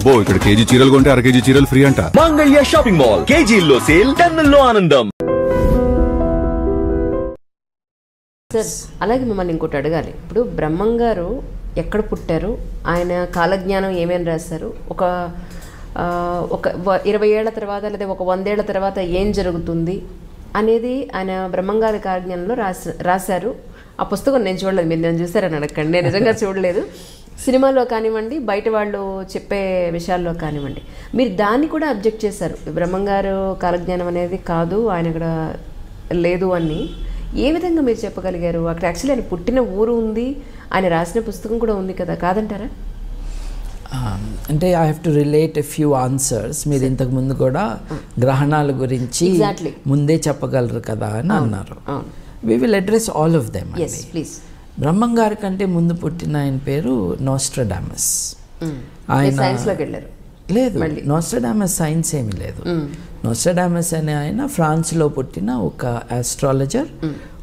అబ్బో ఇక్కడ కేజీ చీరలు కొంటే అర కేజీ చీరలు ఫ్రీ అంట. మంగళ్య షాపింగ్ మాల్, కేజీల్లో సేల్, టన్నుల్లో ఆనందం. సార్ అలాగే మిమ్మల్ని ఇంకోటి అడగాలి. ఇప్పుడు బ్రహ్మం గారు ఎక్కడ పుట్టారు, ఆయన కాలజ్ఞానం ఏమేమి రాశారు, ఒక 20 ఏళ్ల తర్వాత లేదా ఒక 100 ఏళ్ల తర్వాత ఏం జరుగుతుంది అనేది ఆయన బ్రహ్మంగారి కాలజ్ఞానంలో రాశారు. ఆ పుస్తకం నేను చూడలేదు, మీరు నేను చూసారని అడగండి, నేను నిజంగా చూడలేదు. సినిమాలో కానివ్వండి, బయట వాళ్ళు చెప్పే విషయాల్లో కానివ్వండి, మీరు దాన్ని కూడా అబ్జెక్ట్ చేశారు. బ్రహ్మంగారు కాలజ్ఞానం అనేది కాదు, ఆయన ఇక్కడ లేదు అని. ఏ విధంగా మీరు చెప్పగలిగారు? అక్కడ యాక్చువల్లీ ఆయన పుట్టిన ఊరు ఉంది, ఆయన రాసిన పుస్తకం కూడా ఉంది కదా, కాదంటారా? అంటే I have to relate a few answers. మీరు ఇంతకు ముందు కూడా గ్రహణాల గురించి ముందే చెప్పగలరు కదా అని అన్నారు. We will address all of them. Please. Brahmam గారి కంటే ముందు పుట్టిన ఆయన పేరు నోస్ట్రాడామస్. ఆయన సైన్స్లోకి వెళ్ళారు? లేదు, నోస్ట్రాడామస్ సైన్స్ ఏమీ లేదు. నోస్ట్రాడామస్ అనే ఆయన ఫ్రాన్స్లో పుట్టిన ఒక astrologer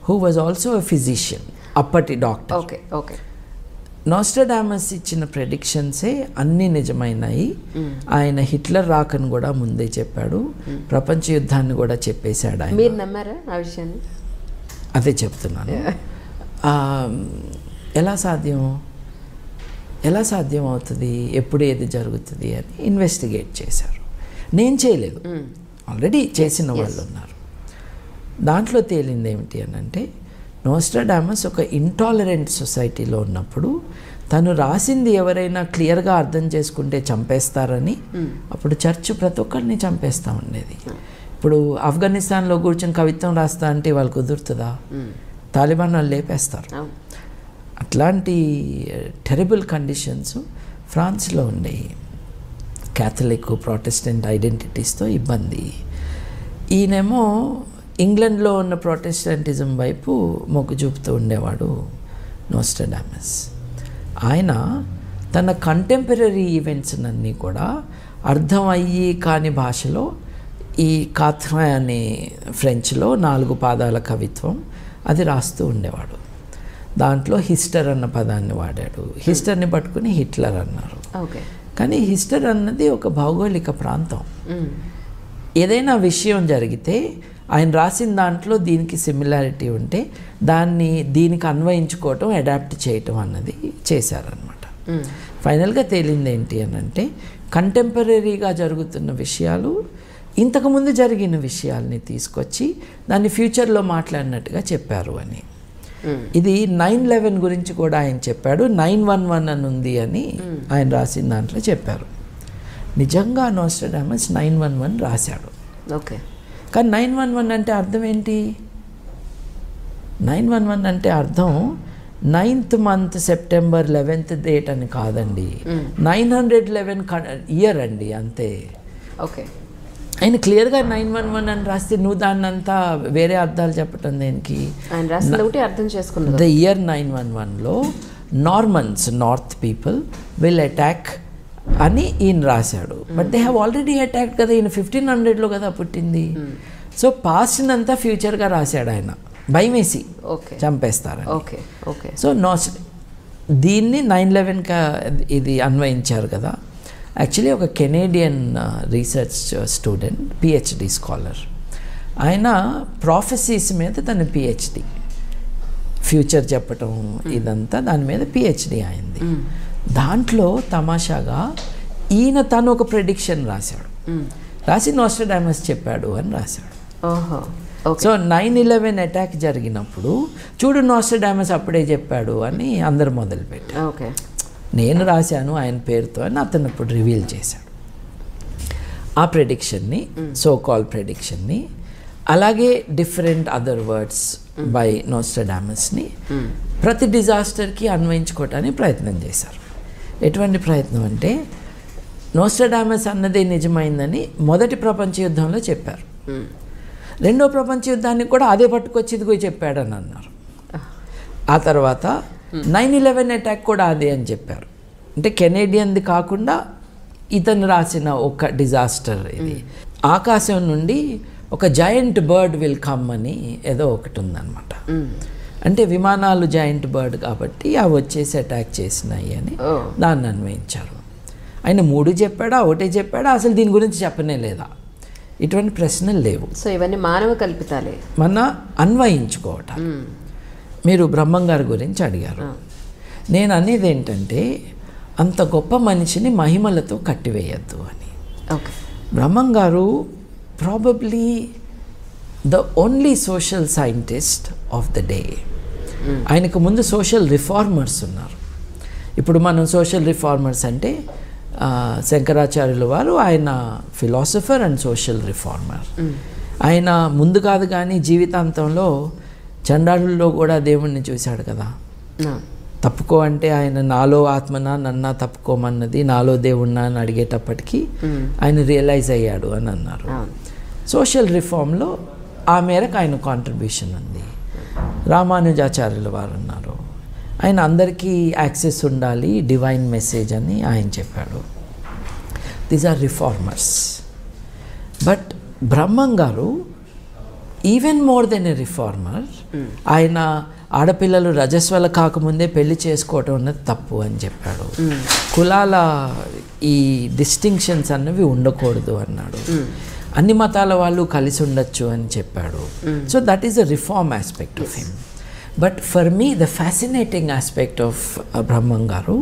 who was also a physician, అప్పటి డాక్టర్. Okay okay. నోస్ట్రాడామస్ ఇచ్చిన ప్రెడిక్షన్సే అన్నీ నిజమైనాయి. ఆయన హిట్లర్ రాకను కూడా ముందే చెప్పాడు, ప్రపంచ యుద్ధాన్ని కూడా చెప్పేశాడు ఆయన. మీరు నమ్మారా ఆ విషయాన్ని? అదే చెప్తున్నాను. ఎలా సాధ్యం అవుతుంది, ఎప్పుడు ఏది జరుగుతుంది అని ఇన్వెస్టిగేట్ చేశారు. నేను చేయలేదు, ఆల్రెడీ చేసిన వాళ్ళు ఉన్నారు. దాంట్లో తేలింది ఏమిటి అని అంటే, నోస్ట్రాడామస్ ఒక ఇంటాలరెంట్ సొసైటీలో ఉన్నప్పుడు తను రాసింది ఎవరైనా క్లియర్గా అర్థం చేసుకుంటే చంపేస్తారని అప్పుడు చర్చ్ ప్రతి ఒక్కరిని చంపేస్తూ ఉండేది. ఇప్పుడు ఆఫ్ఘనిస్తాన్లో కూర్చొని కవిత్వం రాస్తా అంటే వాళ్ళు కుదురుతుందా? తాలిబాన్ వాళ్ళు లేపేస్తారు. అట్లాంటి టెరిబుల్ కండిషన్స్ ఫ్రాన్స్లో ఉండేవి. క్యాథలిక్ ప్రొటెస్టెంట్ ఐడెంటిటీస్తో ఇబ్బంది. ఈయనేమో ఇంగ్లాండ్లో ఉన్న ప్రొటెస్టెంటిజం వైపు మొగ్గు చూపుతూ ఉండేవాడు నోస్ట్రాడామస్. ఆయన తన కంటెంపరీ ఈవెంట్స్ అన్నీ కూడా అర్థమయ్యి కాని భాషలో, ఈ కాథ్రా అనే ఫ్రెంచ్లో 4 పాదాల కవిత్వం అది రాస్తూ ఉండేవాడు. దాంట్లో హిస్టర్ అన్న పదాన్ని వాడాడు. హిస్టర్ని పట్టుకుని హిట్లర్ అన్నారు. కానీ హిస్టర్ అన్నది ఒక భౌగోళిక ప్రాంతం. ఏదైనా విషయం జరిగితే ఆయన రాసిన దాంట్లో దీనికి సిమిలారిటీ ఉంటే దాన్ని దీనికి అన్వయించుకోవటం, అడాప్ట్ చేయటం అన్నది చేశారనమాట. ఫైనల్గా తేలింది ఏంటి అని అంటే, కంటెంపరీగా జరుగుతున్న విషయాలు ఇంతకుముందు జరిగిన విషయాల్ని తీసుకొచ్చి దాన్ని ఫ్యూచర్లో మాట్లాడినట్టుగా చెప్పారు అని. ఇది 9/11 గురించి కూడా ఆయన చెప్పాడు. 911 అని ఉంది అని ఆయన రాసిన దాంట్లో చెప్పారు. నిజంగా నోస్ట్రాడామస్ 911 రాశాడు. ఓకే. కానీ 911 అంటే అర్థం ఏంటి? 911 అంటే అర్థం 9th month September 11th date అని కాదండి, 911 ఇయర్ అండి, అంతే. ఓకే. ఆయన క్లియర్గా 911 అని రాస్తే నువ్వు దాన్ని అంతా వేరే అర్థాలు చెప్పటం దేనికి? ఆయన రాసిన ఒకటి అర్థం చేసుకున్నది. ద ఇయర్ 911లో Normans, north people will attack అని ఈయన రాశాడు. But they have already attacked కదా, ఈయన 1500లో కదా పుట్టింది. సో పాస్ట్ అంతా ఫ్యూచర్గా రాశాడు ఆయన, భయం వేసి చంపేస్తారు. సో దీన్ని 9/11గా ఇది అన్వయించారు కదా. యాక్చువల్లీ ఒక Canadian research student, PhD scholar, ఆయన ప్రాఫెసీస్ మీద తన పిహెచ్డి, ఫ్యూచర్ చెప్పటం ఇదంతా దాని మీద పిహెచ్డి అయింది. దాంట్లో తమాషాగా ఈయన తను ఒక ప్రెడిక్షన్ రాశాడు, రాసి నోస్ట్రాడామస్ చెప్పాడు అని రాశాడు. సో 9/11 అటాక్ జరిగినప్పుడు చూడు నోస్ట్రాడామస్ అప్పుడే చెప్పాడు అని అందరు మొదలుపెట్టారు. నేను రాశాను ఆయన పేరుతో అని అతను ఇప్పుడు రివీల్ చేశాడు ఆ ప్రెడిక్షన్ని, సో కాల్ ప్రెడిక్షన్ని. అలాగే డిఫరెంట్ అదర్ వర్డ్స్ బై నోస్ట్రాడామస్ని ప్రతి డిజాస్టర్కి అన్వయించుకోవటానికి ప్రయత్నం చేశారు. ఎటువంటి ప్రయత్నం అంటే, నోస్ట్రాడామస్ అన్నదే నిజమైందని మొదటి ప్రపంచ యుద్ధంలో చెప్పారు, రెండో ప్రపంచ యుద్ధానికి కూడా అదే పట్టుకొచ్చి ఇదిగో చెప్పాడని అన్నారు. ఆ తర్వాత 9/11 అటాక్ కూడా అదే అని చెప్పారు. అంటే కెనేడియన్ది కాకుండా ఇతను రాసిన ఒక డిజాస్టర్ ఇది. ఆకాశం నుండి ఒక జాయింట్ బర్డ్ విల్ కమ్ అని ఏదో ఒకటి ఉందన్నమాట. అంటే విమానాలు జాయింట్ బర్డ్ కాబట్టి అవి వచ్చేసి అటాక్ చేసినాయి అని దాన్ని అన్వయించారు. ఆయన 3 చెప్పాడా, 1 చెప్పాడా, అసలు దీని గురించి చెప్పనే లేదా? ఇటువంటి ప్రశ్నలు లేవు. సో ఇవన్నీ మానవ కల్పితాలే, మన అన్వయించుకోవటం. మీరు బ్రహ్మం గారి గురించి అడిగారు. నేను అనేది ఏంటంటే అంత గొప్ప మనిషిని మహిమలతో కట్టివేయద్దు అని. ఓకే. బ్రహ్మం గారు probably the only social scientist of the day. ఆయనకు ముందు సోషల్ రిఫార్మర్స్ ఉన్నారు. ఇప్పుడు మనం సోషల్ రిఫార్మర్స్ అంటే శంకరాచార్యుల వారు, ఆయన ఫిలాసఫర్ అండ్ సోషల్ రిఫార్మర్. ఆయన ముందు కాదు కానీ జీవితాంతంలో చండాలుల్లో కూడా దేవుణ్ణి చూశాడు కదా. తప్పుకో అంటే ఆయన నాలో ఆత్మనా నన్నా తప్పుకోమన్నది, నాలో దేవుణ్ణా అని అడిగేటప్పటికీ ఆయన రియలైజ్ అయ్యాడు అని అన్నారు. సోషల్ రిఫార్మ్లో ఆ మేరకు ఆయన కాంట్రిబ్యూషన్ ఉంది. రామానుజాచార్యుల వారు ఉన్నారు. ఆయన అందరికీ యాక్సెస్ ఉండాలి, డివైన్ మెసేజ్ అని ఆయన చెప్పాడు. These are reformers. But Brahmam garu even more than a reformer. ఆయన ఆడపిల్లలు రజస్వల కాకముందే పెళ్లి చేసుకోవటం అన్నది తప్పు అని చెప్పాడు. కులాల ఈ డిస్టింక్షన్స్ అన్నవి ఉండకూడదు అన్నాడు. అన్ని మతాల వాళ్ళు కలిసి ఉండొచ్చు అని చెప్పాడు. So that is the reform aspect of him. But for me the fascinating aspect of Brahmam గారు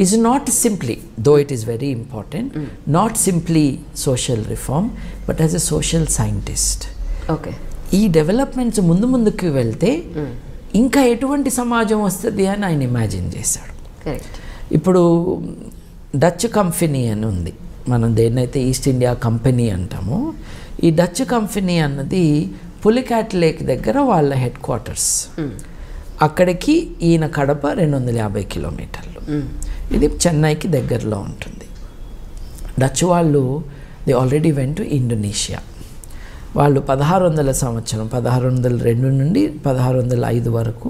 is not simply, though it is very important, not simply social reform but as a social scientist. Okay. ఈ developments ముందుకు వెళ్తే ఇంకా ఎటువంటి సమాజం వస్తుంది అని ఆయన ఇమాజిన్ చేశాడు. ఇప్పుడు డచ్ కంపెనీ అని ఉంది, మనం దేన్నైతే ఈస్ట్ ఇండియా కంపెనీ అంటామో, ఈ డచ్ కంపెనీ అన్నది పులికాట్ లేక్ దగ్గర వాళ్ళ హెడ్ క్వార్టర్స్. అక్కడికి ఈయన కడప 250 కిలోమీటర్లు. ఇది చెన్నైకి దగ్గరలో ఉంటుంది. డచ్ వాళ్ళు they already went to Indonesia. వాళ్ళు 1600 సంవత్సరం 1602 నుండి 1605 వరకు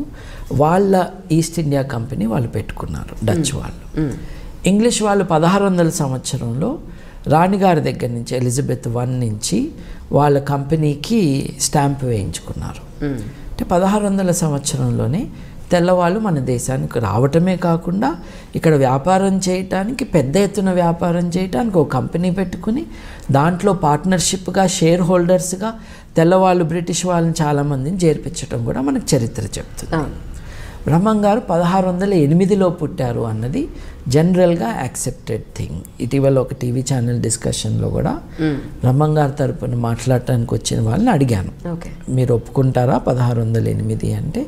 వాళ్ళ ఈస్ట్ ఇండియా కంపెనీ వాళ్ళు పెట్టుకున్నారు డచ్ వాళ్ళు. ఇంగ్లీష్ వాళ్ళు 1600 సంవత్సరంలో రాణిగారి దగ్గర నుంచి ఎలిజబెత్ I నుంచి వాళ్ళ కంపెనీకి స్టాంప్ వేయించుకున్నారు. అంటే 1600 సంవత్సరంలోనే తెల్లవాళ్ళు మన దేశానికి రావటమే కాకుండా ఇక్కడ వ్యాపారం చేయటానికి, పెద్ద ఎత్తున వ్యాపారం చేయటానికి ఒక కంపెనీ పెట్టుకుని దాంట్లో పార్ట్నర్షిప్గా షేర్ హోల్డర్స్గా తెల్లవాళ్ళు బ్రిటిష్ వాళ్ళని చాలామందిని చేర్పించడం కూడా మనకు చరిత్ర చెప్తుంది. బ్రహ్మం గారు 1608లో పుట్టారు అన్నది జనరల్గా యాక్సెప్టెడ్ థింగ్. ఇటీవల ఒక టీవీ ఛానల్ డిస్కషన్లో కూడా బ్రహ్మం గారి తరపున మాట్లాడటానికి వచ్చిన వాళ్ళని అడిగాను, మీరు ఒప్పుకుంటారా 1608 అంటే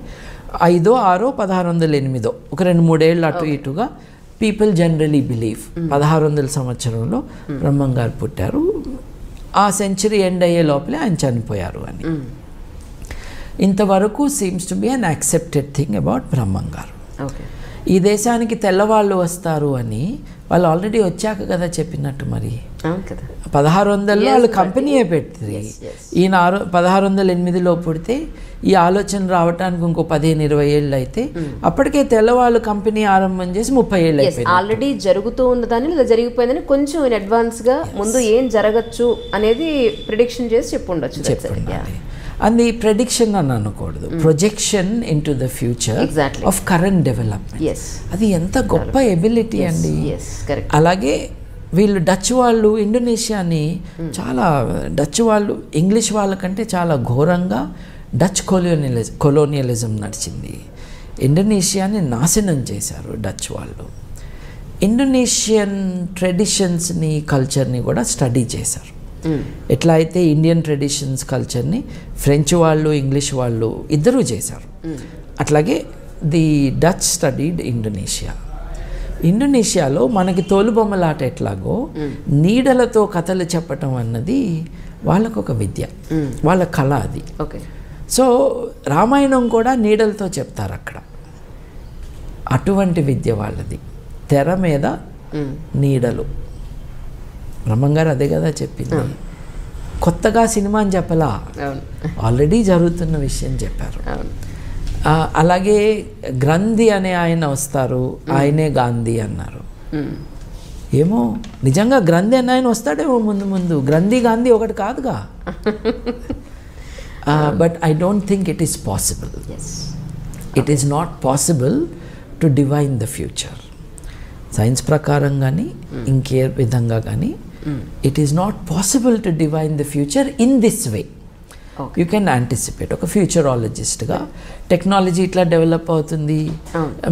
5, 6, 1608 ఒక 2-3 ఏళ్ళు అటు ఇటుగా పీపుల్ జనరలీ బిలీవ్ 1600 సంవత్సరంలో బ్రహ్మం గారు పుట్టారు, ఆ సెంచరీ ఎండ్ అయ్యే లోపలే ఆయన చనిపోయారు అని. ఇంతవరకు seems to be an accepted thing about Brahmam గారు. ఈ దేశానికి తెల్లవాళ్ళు వస్తారు అని వాళ్ళు ఆల్రెడీ వచ్చాక కదా చెప్పినట్టు. మరి 1600లో వాళ్ళు కంపెనీయే పెట్టింది. ఈయన 1608లో పుడితే ఈ ఆలోచన రావడానికి ఇంకో 15-20 ఏళ్ళు అయితే అప్పటికే తెల్లవాళ్ళు కంపెనీ ఆరంభం చేసి 30 ఏళ్ళు అయిపోయింది. ఆల్రెడీ జరుగుతూ ఉన్నదాన్ని లేదా జరిగిపోయిందని కొంచెం ఇన్ అడ్వాన్స్గా ముందు ఏం జరగచ్చు అనేది ప్రిడిక్షన్ చేసి చెప్పుండొచ్చు. అది ప్రెడిక్షన్ అని అనకూడదు, projection in to the future of current development. అది ఎంత గొప్ప ఎబిలిటీ అండి. అలాగే వీళ్ళు డచ్ వాళ్ళు ఇండోనేషియాని చాలా, డచ్ వాళ్ళు ఇంగ్లీష్ వాళ్ళకంటే చాలా ఘోరంగా డచ్ కొలోనియలిజం నడిచింది. ఇండోనేషియాని నాశనం చేశారు డచ్ వాళ్ళు. ఇండోనేషియన్ ట్రెడిషన్స్ని కల్చర్ని కూడా స్టడీ చేశారు. ఎట్లా అయితే ఇండియన్ ట్రెడిషన్స్ కల్చర్ని ఫ్రెంచ్ వాళ్ళు ఇంగ్లీష్ వాళ్ళు ఇద్దరూ చేశారు, అట్లాగే ది డచ్ స్టడీడ్ ఇండోనేషియా. ఇండోనేషియాలో మనకి తోలుబొమ్మలాట ఎట్లాగో నీడలతో కథలు చెప్పటం అన్నది వాళ్ళకు ఒక విద్య, వాళ్ళ కళ అది. సో రామాయణం కూడా నీడలతో చెప్తారు అక్కడ, అటువంటి విద్య వాళ్ళది. తెర మీద నీడలు. బ్రహ్మం గారు అదే కదా చెప్పింది, కొత్తగా సినిమా అని చెప్పలా, ఆల్రెడీ జరుగుతున్న విషయం చెప్పారు. అలాగే గ్రంథి అనే ఆయన వస్తారు, ఆయనే గాంధీ అన్నారు. ఏమో నిజంగా గ్రంథి అనే ఆయన వస్తాడేమో ముందు గ్రంథి గాంధీ ఒకటి కాదుగా. But I don't think it is possible. It is not possible to divine the future. Science ప్రకారం కానీ ఇంకే విధంగా కానీ it is not possible to divine the future in this way. You can anticipate. ఒక ఫ్యూచరాలజిస్ట్గా టెక్నాలజీ ఇట్లా develop అవుతుంది,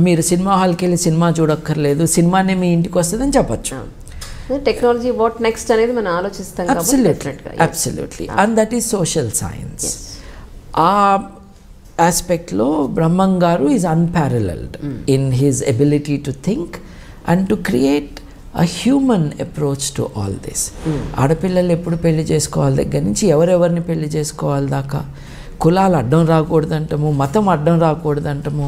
మీరు cinema హాల్కి వెళ్ళి సినిమా చూడక్కర్లేదు, సినిమానే మీ ఇంటికి వస్తుందని చెప్పచ్చు. టెక్నాలజీ వాట్ నెక్స్ట్ అనేది మనం ఆలోచిస్తాం. Absolutely. And that is social science. ఆ ఆస్పెక్ట్లో బ్రహ్మం గారు is unparalleled in his ability to think and to create a human approach to all this. ఆడపిల్లలు ఎప్పుడు పెళ్లి చేసుకోవాలి దగ్గర నుంచి ఎవరెవరిని పెళ్లి చేసుకోవాలి దాకా, కులాలు అడ్డం రాకూడదంటము, మతం అడ్డం రాకూడదంటము,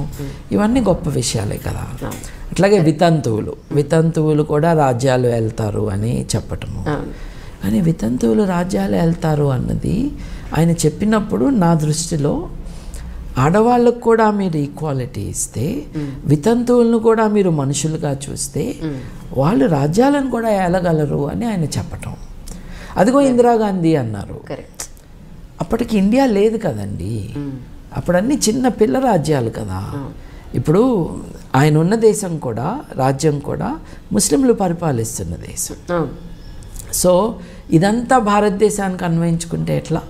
ఇవన్నీ గొప్ప విషయాలే కదా. అట్లాగే వితంతువులు కూడా రాజ్యాలు వెళ్తారు అని చెప్పటము. కానీ వితంతువులు రాజ్యాలు వెళ్తారు అన్నది ఆయన చెప్పినప్పుడు నా దృష్టిలో ఆడవాళ్ళకు కూడా మీరు ఈక్వాలిటీ ఇస్తే, వితంతువులను కూడా మీరు మనుషులుగా చూస్తే వాళ్ళు రాజ్యాలను కూడా ఏలగలరు అని ఆయన చెప్పటం. అదిగో ఇందిరాగాంధీ అన్నారు. అప్పటికి ఇండియా లేదు కదండి, అప్పుడు అన్ని చిన్న పిల్ల రాజ్యాలు కదా. ఇప్పుడు ఆయన ఉన్న దేశం కూడా, రాజ్యం కూడా ముస్లింలు పరిపాలిస్తున్న దేశం. సో ఇదంతా భారతదేశానికి అన్వయించుకుంటే ఎట్లా?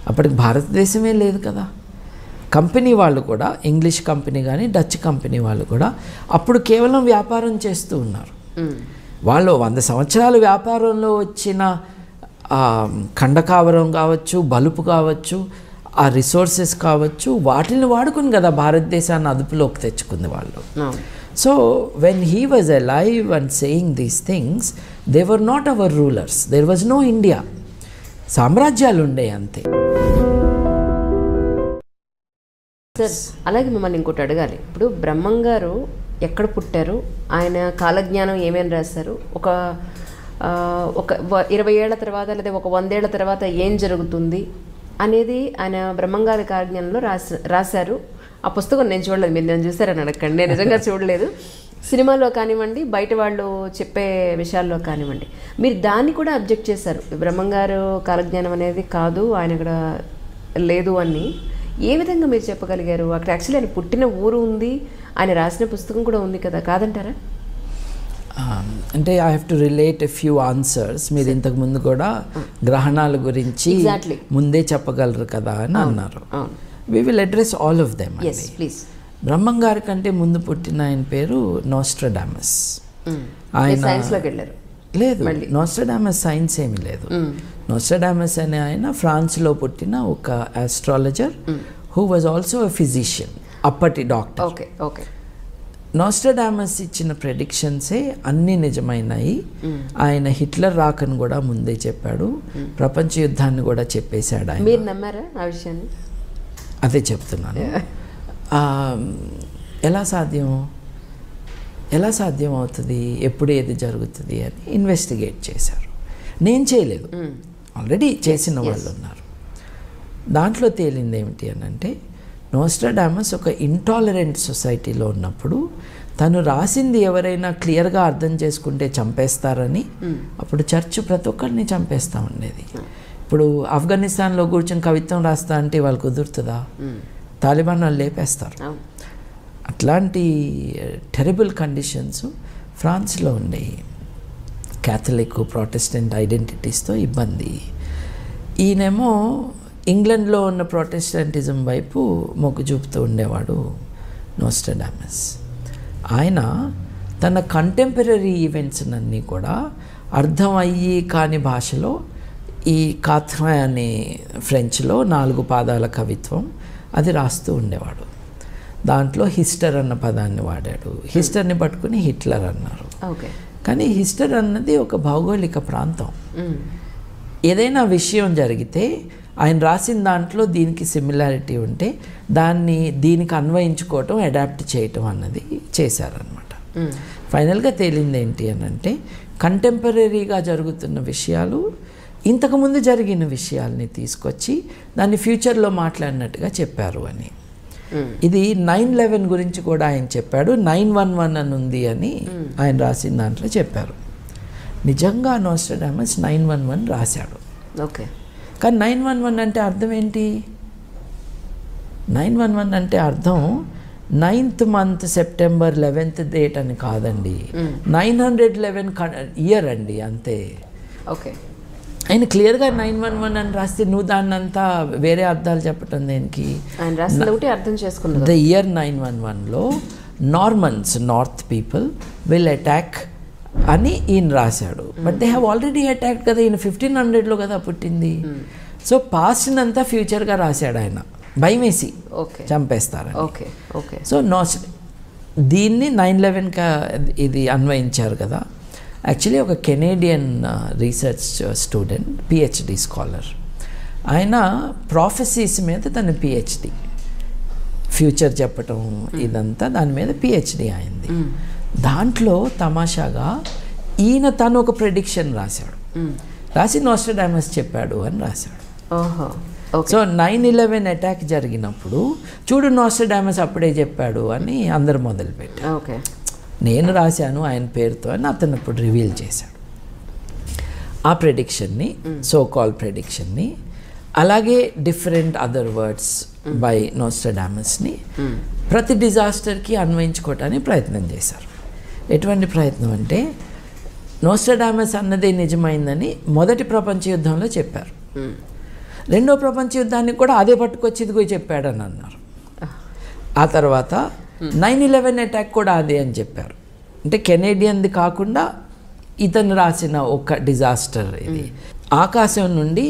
అప్పటికి భారతదేశమే లేదు కదా. కంపెనీ వాళ్ళు కూడా, ఇంగ్లీష్ కంపెనీ కానీ డచ్ కంపెనీ వాళ్ళు కూడా అప్పుడు కేవలం వ్యాపారం చేస్తూ ఉన్నారు. వాళ్ళు 100 సంవత్సరాలు వ్యాపారంలో వచ్చిన ఖండకావరం కావచ్చు, బలుపు కావచ్చు, ఆ రిసోర్సెస్ కావచ్చు, వాటిని వాడుకుని కదా భారతదేశాన్ని అదుపులోకి తెచ్చుకుంది వాళ్ళు. So when he was alive and saying these things, they were not our rulers, there was no India. సామ్రాజ్యాలు ఉండే అంతే. సార్, అలాగే మిమ్మల్ని ఇంకోటి అడగాలి. ఇప్పుడు బ్రహ్మం గారు ఎక్కడ పుట్టారు, ఆయన కాలజ్ఞానం ఏమేమి రాశారు, ఒక 20 ఏళ్ల తర్వాత లేదా ఒక 100 ఏళ్ల తర్వాత ఏం జరుగుతుంది అనేది ఆయన బ్రహ్మంగారి కాలజ్ఞానంలో రాశారు. ఆ పుస్తకం నేను చూడలేదు, మీరు నేను చూసారని అడగండి, నేను నిజంగా చూడలేదు. సినిమాలో కానివ్వండి, బయట వాళ్ళు చెప్పే విషయాల్లో కానివ్వండి, మీరు దాన్ని కూడా అబ్జెక్ట్ చేశారు. బ్రహ్మంగారు కాలజ్ఞానం అనేది కాదు, ఆయన ఇక్కడ లేదు అని. ఏ విధంగా మీరు చెప్పగలిగారు? అక్కడ యాక్చువల్లీ ఆయన పుట్టిన ఊరు ఉంది, ఆయన రాసిన పుస్తకం కూడా ఉంది కదా, కాదంటారా? అంటే I have to relate a few answers. మీరు ఇంతకు ముందు కూడా గ్రహణాల గురించి ముందే చెప్పగలరు కదా అని అన్నారు. We will address all of them. Brahmam గారి కంటే ముందు పుట్టిన ఆయన పేరు నోస్ట్రడామస్. ఆయన సైన్స్లోకి వెళ్ళారు? లేదు, నోస్ట్రడామస్ సైన్స్ ఏమీ లేదు. నోస్ట్రడామస్ అనే ఆయన ఫ్రాన్స్లో పుట్టిన ఒక astrologer who was also a physician, అప్పటి డాక్టర్. నోస్ట్రడామస్ ఇచ్చిన ప్రెడిక్షన్సే అన్నీ నిజమైనాయి. ఆయన హిట్లర్ రాకను కూడా ముందే చెప్పాడు, ప్రపంచ యుద్ధాన్ని కూడా చెప్పేశాడు ఆయన. మీరు నమ్మారా ఆ విషయాన్ని? అదే చెప్తున్నాను. ఎలా సాధ్యం అవుతుంది, ఎప్పుడు ఏది జరుగుతుంది అని ఇన్వెస్టిగేట్ చేశారు. నేను చేయలేదు, ఆల్రెడీ చేసిన వాళ్ళు ఉన్నారు. దాంట్లో తేలింది ఏమిటి అని అంటే, నోస్ట్రడామస్ ఒక ఇంటాలరెంట్ సొసైటీలో ఉన్నప్పుడు తను రాసింది ఎవరైనా క్లియర్గా అర్థం చేసుకుంటే చంపేస్తారని అప్పుడు చర్చ్ ప్రతి ఒక్కరిని చంపేస్తూ ఉండేది. ఇప్పుడు ఆఫ్ఘనిస్తాన్లో కూర్చొని కవిత్వం రాస్తా అంటే వాళ్ళు కుదురుతుందా? తాలిబాన్ వాళ్ళు లేపేస్తారు. అట్లాంటి టెరిబుల్ కండిషన్స్ ఫ్రాన్స్లో ఉండేవి. క్యాథలిక్ ప్రొటెస్టెంట్ ఐడెంటిటీస్తో ఇబ్బంది. ఈయనేమో ఇంగ్లాండ్లో ఉన్న ప్రొటెస్టెంటిజం వైపు మొగ్గు చూపుతూ ఉండేవాడు నోస్ట్రడామస్. ఆయన తన కంటెంపరీ ఈవెంట్స్ అన్నీ కూడా అర్థం అయ్యి కాని భాషలో, ఈ కాథ్రా అనే ఫ్రెంచ్లో 4 పాదాల కవిత్వం అది రాస్తూ ఉండేవాడు. దాంట్లో హిస్టర్ అన్న పదాన్ని వాడాడు. హిస్టర్ని పట్టుకుని హిట్లర్ అన్నారు. కానీ హిస్టర్ అన్నది ఒక భౌగోళిక ప్రాంతం. ఏదైనా విషయం జరిగితే ఆయన రాసిన దాంట్లో దీనికి సిమిలారిటీ ఉంటే దాన్ని దీనికి అన్వయించుకోవటం, అడాప్ట్ చేయటం అన్నది చేశారనమాట. ఫైనల్గా తేలింది ఏంటి అని అంటే, కంటెంపరీగా జరుగుతున్న విషయాలు ఇంతకుముందు జరిగిన విషయాల్ని తీసుకొచ్చి దాన్ని ఫ్యూచర్లో మాట్లాడినట్టుగా చెప్పారు అని. ఇది 9/11 గురించి కూడా ఆయన చెప్పాడు. 9/11 అని ఉంది అని ఆయన రాసిన దాంట్లో చెప్పారు. నిజంగా నోస్ట్రడామస్ 9/11 రాశాడు. ఓకే. కానీ 9/11 అంటే అర్థం ఏంటి? 9/11 అంటే అర్థం 9th month September 11th date అని కాదండి, 911 ఇయర్ అండి అంతే. ఓకే, ఆయన క్లియర్గా 911 అని రాస్తే నువ్వు దాన్ని అంతా వేరే అర్థాలు చెప్పటం దేనికి? ఆయన రాసింది ఒకటి అర్థం చేసుకున్నది. ద ఇయర్ 911లో Normans, north people will attack అని ఈయన రాశాడు. But they have already attacked కదా, ఈయన 1500లో కదా పుట్టింది. సో పాస్ట్నంతా ఫ్యూచర్గా రాశాడు ఆయన, భయం వేసి చంపేస్తారు. Okay okay. సో దీన్ని 9/11గా ఇది అన్వయించారు కదా. యాక్చువల్లీ ఒక Canadian research student, PhD scholar, ఆయన ప్రాఫెసీస్ మీద తన పిహెచ్డి, ఫ్యూచర్ చెప్పటం ఇదంతా దాని మీద పిహెచ్డి అయింది. దాంట్లో తమాషాగా ఈయన తను ఒక ప్రెడిక్షన్ రాశాడు, రాసి నోస్ట్రాడామస్ చెప్పాడు అని రాశాడు. సో 9/11 అటాక్ జరిగినప్పుడు చూడు నోస్ట్రాడామస్ అప్పుడే చెప్పాడు అని అందరు మొదలుపెట్టారు. ఓకే, నేను రాశాను ఆయన పేరుతో అని అతను ఇప్పుడు రివీల్ చేశాడు ఆ ప్రెడిక్షన్ని, సో కాల్ ప్రెడిక్షన్ని. అలాగే డిఫరెంట్ అదర్ వర్డ్స్ బై నోస్ట్రాడామస్ని ప్రతి డిజాస్టర్కి అన్వయించుకోవటానికి ప్రయత్నం చేశారు. ఎటువంటి ప్రయత్నం అంటే, నోస్ట్రాడామస్ అన్నదే నిజమైందని మొదటి ప్రపంచ యుద్ధంలో చెప్పారు, రెండో ప్రపంచ యుద్ధానికి కూడా అదే పట్టుకొచ్చి ఇదిగో చెప్పాడని అన్నారు. ఆ తర్వాత 9/11 అటాక్ కూడా అదే అని చెప్పారు. అంటే కెనేడియన్ది కాకుండా ఇతను రాసిన ఒక డిజాస్టర్ ఇది. ఆకాశం నుండి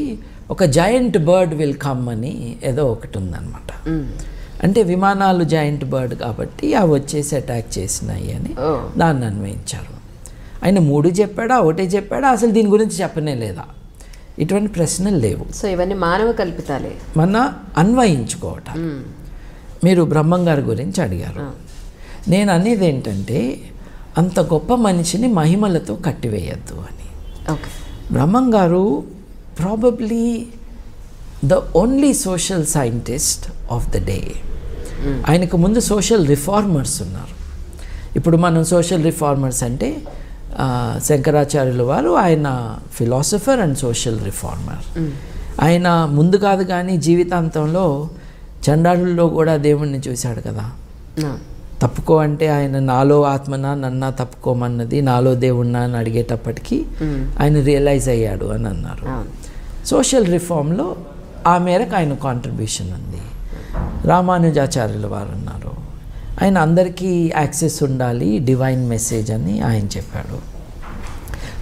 ఒక జాయింట్ బర్డ్ విల్ కమ్ అని ఏదో ఒకటి ఉందన్నమాట. అంటే విమానాలు జాయింట్ బర్డ్ కాబట్టి అవి వచ్చేసి అటాక్ చేసినాయి అని దాన్ని అన్వయించారు. ఆయన 3 చెప్పాడా, 1 చెప్పాడా, అసలు దీని గురించి చెప్పనే లేదా? ఇటువంటి ప్రశ్నలు లేవు. సో ఇవన్నీ మానవ కల్పితాలే, మన అన్వయించుకోవటం. మీరు బ్రహ్మంగారి గురించి అడిగారు. నేను అనేది ఏంటంటే, అంత గొప్ప మనిషిని మహిమలతో కట్టివేయద్దు అని. బ్రహ్మంగారు probably the only social scientist of the day. ఆయనకు ముందు సోషల్ రిఫార్మర్స్ ఉన్నారు. ఇప్పుడు మనం సోషల్ రిఫార్మర్స్ అంటే శంకరాచార్యుల వారు, ఆయన ఫిలాసఫర్ అండ్ సోషల్ రిఫార్మర్. ఆయన ముందు కాదు కానీ జీవితాంతంలో చండాలుల్లో కూడా దేవుణ్ణి చూశాడు కదా. తప్పుకో అంటే ఆయన నాలో ఆత్మనా నన్నా తప్పుకోమన్నది, నాలో దేవుణ్ణా అని అడిగేటప్పటికీ ఆయన రియలైజ్ అయ్యాడు అని అన్నారు. సోషల్ రిఫార్మ్లో ఆ మేరకు ఆయన కాంట్రిబ్యూషన్ ఉంది. రామానుజాచార్యుల వారు ఉన్నారు, ఆయన అందరికీ యాక్సెస్ ఉండాలి, డివైన్ మెసేజ్ అని ఆయన చెప్పాడు.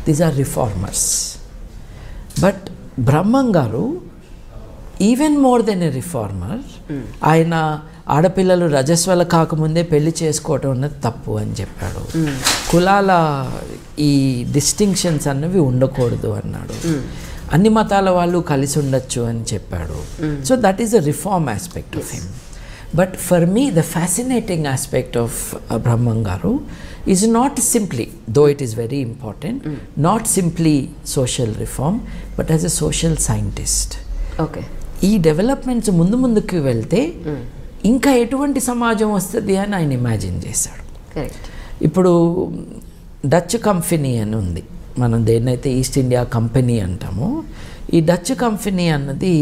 These are reformers. బట్ బ్రహ్మంగారు even more than a reformer. ఆయన ఆడపిల్లలు రజస్వల కాకముందే పెళ్లి చేసుకోవటం అన్నది తప్పు అని చెప్పాడు. కులాల ఈ డిస్టింక్షన్స్ అన్నవి ఉండకూడదు అన్నాడు. అన్ని మతాల వాళ్ళు కలిసి ఉండొచ్చు అని చెప్పాడు. So that is the reform aspect of him. But for me, the fascinating aspect of Brahmangaru is not simply, though it is very important, not simply social reform, but as a social scientist. Okay. ఈ developments ముందుకు వెళ్తే ఇంకా ఎటువంటి సమాజం వస్తుంది అని ఆయన imagine చేశాడు. ఇప్పుడు డచ్ కంపెనీ అని ఉంది, మనం దేన్నైతే ఈస్ట్ ఇండియా కంపెనీ అంటామో, ఈ డచ్ కంపెనీ అన్నది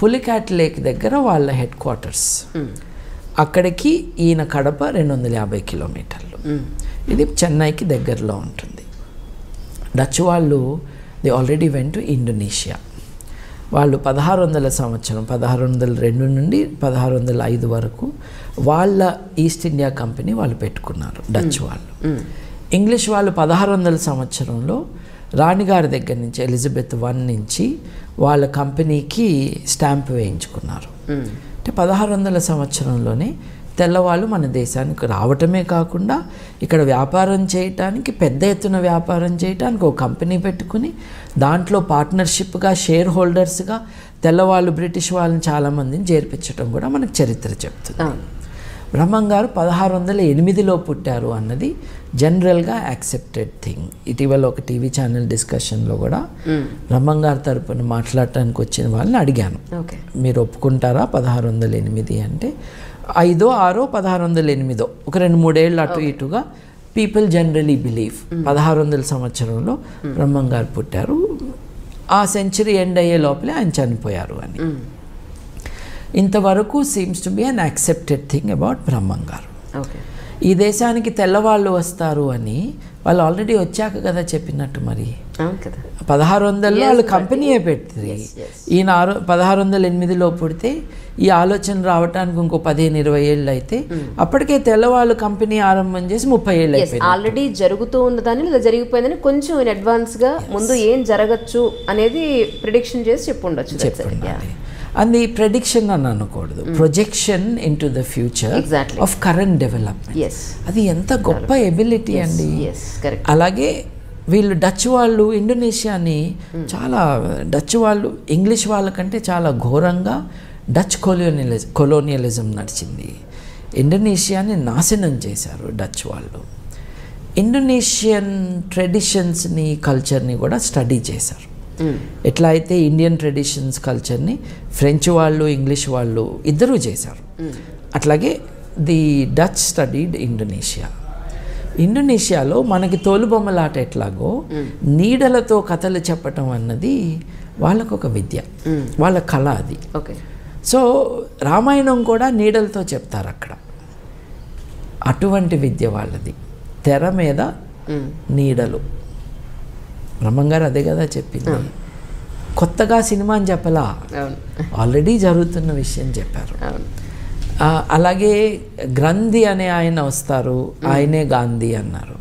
పులికాట్ లేక్ దగ్గర వాళ్ళ హెడ్ క్వార్టర్స్. అక్కడికి ఈయన కడప 250 కిలోమీటర్లు. ఇది చెన్నైకి దగ్గరలో ఉంటుంది. డచ్ వాళ్ళు they already went to Indonesia. వాళ్ళు 1600 సంవత్సరం 1602 నుండి 1605 వరకు వాళ్ళ ఈస్ట్ ఇండియా కంపెనీ వాళ్ళు పెట్టుకున్నారు డచ్ వాళ్ళు. ఇంగ్లీష్ వాళ్ళు 1600 సంవత్సరంలో రాణిగారి దగ్గర నుంచి ఎలిజబెత్ I నుంచి వాళ్ళ కంపెనీకి స్టాంప్ వేయించుకున్నారు. అంటే 1600 సంవత్సరంలోనే తెల్లవాళ్ళు మన దేశానికి రావటమే కాకుండా ఇక్కడ వ్యాపారం చేయటానికి, పెద్ద ఎత్తున వ్యాపారం చేయటానికి ఒక కంపెనీ పెట్టుకుని దాంట్లో పార్ట్నర్షిప్గా షేర్ హోల్డర్స్గా తెల్లవాళ్ళు బ్రిటిష్ వాళ్ళని చాలామందిని చేర్పించడం కూడా మనకు చరిత్ర చెప్తుంది. బ్రహ్మంగారు 1608లో పుట్టారు అన్నది జనరల్గా యాక్సెప్టెడ్ థింగ్. ఇటీవల ఒక టీవీ ఛానల్ డిస్కషన్లో కూడా బ్రహ్మంగారు తరపున మాట్లాడటానికి వచ్చిన వాళ్ళని అడిగాను, మీరు ఒప్పుకుంటారా 1608 అంటే 5, 6, 1608 ఒక 2-3 ఏళ్ళు అటు ఇటుగా పీపుల్ జనరలీ బిలీవ్ 1600 సంవత్సరంలో బ్రహ్మంగారు పుట్టారు, ఆ సెంచరీ ఎండ్ అయ్యే లోపలే ఆయన చనిపోయారు అని. ఇంతవరకు seems to be an accepted thing about బ్రహ్మంగారు. ఓకే. ఈ దేశానికి తెల్లవాళ్ళు వస్తారు అని వాళ్ళు ఆల్రెడీ వచ్చాక కదా చెప్పినట్టు. మరి అవును కదా. 1600లో వాళ్ళు కంపెనీయే పెట్టింది. ఈయన 1608లో పుడితే ఈ ఆలోచన రావడానికి ఇంకో 15-20 ఏళ్ళు అయితే అప్పటికే తెల్లవాళ్ళు కంపెనీ ఆరంభం చేసి 30 ఏళ్ళు అయిపోయింది. ఆల్రెడీ జరుగుతూ ఉన్నదాన్ని లేదా జరిగిపోయిందని కొంచెం ఇన్ అడ్వాన్స్గా ముందు ఏం జరగచ్చు అనేది ప్రిడిక్షన్ చేసి చెప్పుండొచ్చు. చెప్పండి. అది ప్రెడిక్షన్ అని అనకూడదు, projection in to the future of current development. అది ఎంత గొప్ప ఎబిలిటీ అండి. అలాగే వీళ్ళు డచ్ వాళ్ళు ఇండోనేషియాని చాలా, డచ్ వాళ్ళు ఇంగ్లీష్ వాళ్ళకంటే చాలా ఘోరంగా డచ్ కొలోనియలిజం నడిచింది. ఇండోనేషియాని నాశనం చేశారు డచ్ వాళ్ళు. ఇండోనేషియన్ ట్రెడిషన్స్ని కల్చర్ని కూడా స్టడీ చేశారు. ఎట్లా అయితే ఇండియన్ ట్రెడిషన్స్ కల్చర్ని ఫ్రెంచ్ వాళ్ళు ఇంగ్లీష్ వాళ్ళు ఇద్దరూ చేశారు, అట్లాగే ది డచ్ స్టడీడ్ ఇండోనేషియా. ఇండోనేషియాలో మనకి తోలుబొమ్మలాట ఎట్లాగో నీడలతో కథలు చెప్పటం అన్నది వాళ్ళకొక విద్య, వాళ్ళ కళ అది. సో రామాయణం కూడా నీడలతో చెప్తారు అక్కడ. అటువంటి విద్య వాళ్ళది. తెర మీద నీడలు. బ్రహ్మంగారు అదే కదా చెప్పింది. కొత్తగా సినిమా అని చెప్పలా, ఆల్రెడీ జరుగుతున్న విషయం చెప్పారు. అలాగే గ్రంథి అనే ఆయన వస్తారు, ఆయనే గాంధీ అన్నారు.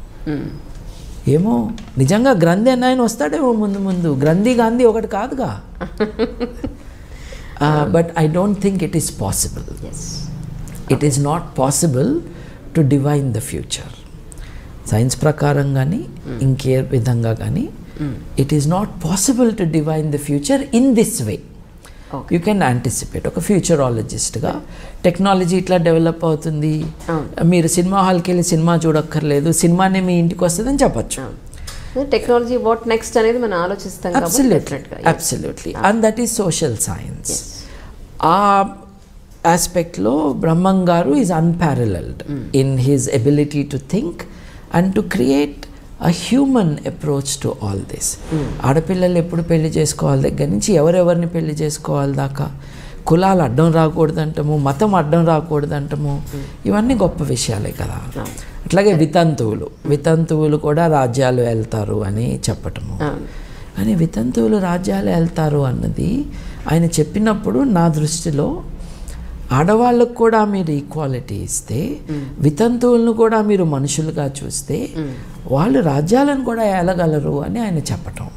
ఏమో నిజంగా గ్రంథి అనే ఆయన వస్తాడేమో ముందు. గ్రంథి గాంధీ ఒకటి కాదుగా. But I don't think it is possible. It is not possible to divine the future. Science ప్రకారం కానీ ఇంకే విధంగా కానీ it is not possible to divine the future in this way. You can anticipate. ఒక ఫ్యూచరాలజిస్ట్గా టెక్నాలజీ ఇట్లా develop అవుతుంది, మీరు cinema హాల్కి వెళ్ళి సినిమా చూడక్కర్లేదు, సినిమానే మీ ఇంటికి వస్తుందని చెప్పచ్చు. టెక్నాలజీ వాట్ నెక్స్ట్ అనేది మనం ఆలోచిస్తాం. Absolutely. And that is social science. ఆ ఆస్పెక్ట్లో బ్రహ్మం గారు is unparalleled in his ability to think and to create a human approach to all this. ఆడపిల్లలు ఎప్పుడు పెళ్లి చేసుకోవాలి దగ్గర నుంచి ఎవరెవరిని పెళ్లి చేసుకోవాలి దాకా, కులాలు అడ్డం రాకూడదంటము, మతం అడ్డం రాకూడదంటము, ఇవన్నీ గొప్ప విషయాలే కదా. అట్లాగే వితంతువులు కూడా రాజ్యాలు వెళ్తారు అని చెప్పటము. కానీ వితంతువులు రాజ్యాలు వెళ్తారు అన్నది ఆయన చెప్పినప్పుడు నా దృష్టిలో ఆడవాళ్ళకు కూడా మీరు ఈక్వాలిటీ ఇస్తే, వితంతువులను కూడా మీరు మనుషులుగా చూస్తే వాళ్ళు రాజ్యాలను కూడా ఏలగలరు అని ఆయన చెప్పటం.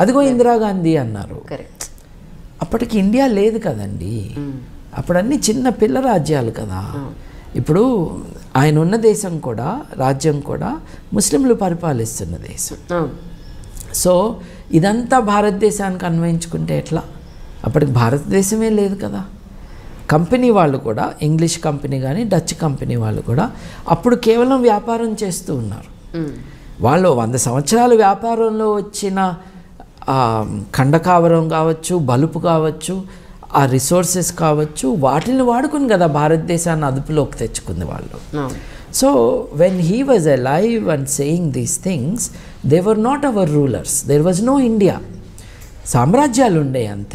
అదిగో ఇందిరాగాంధీ అన్నారు. అప్పటికి ఇండియా లేదు కదండి, అప్పుడన్నీ చిన్న పిల్ల రాజ్యాలు కదా. ఇప్పుడు ఆయన ఉన్న దేశం కూడా, రాజ్యం కూడా ముస్లింలు పరిపాలిస్తున్న దేశం. సో ఇదంతా భారతదేశానికి అన్వయించుకుంటే ఎట్లా? అప్పటికి భారతదేశమే లేదు కదా. కంపెనీ వాళ్ళు కూడా, ఇంగ్లీష్ కంపెనీ కానీ డచ్ కంపెనీ వాళ్ళు కూడా అప్పుడు కేవలం వ్యాపారం చేస్తూ ఉన్నారు. వాళ్ళు 100 సంవత్సరాలు వ్యాపారంలో వచ్చిన ఖండకావరం కావచ్చు, బలుపు కావచ్చు, ఆ రిసోర్సెస్ కావచ్చు, వాటిని వాడుకుని కదా భారతదేశాన్ని అదుపులోకి తెచ్చుకుంది వాళ్ళు. So when he was alive and saying these things, they were not our rulers, there was no India. సామ్రాజ్యాలు ఉండే అంతే.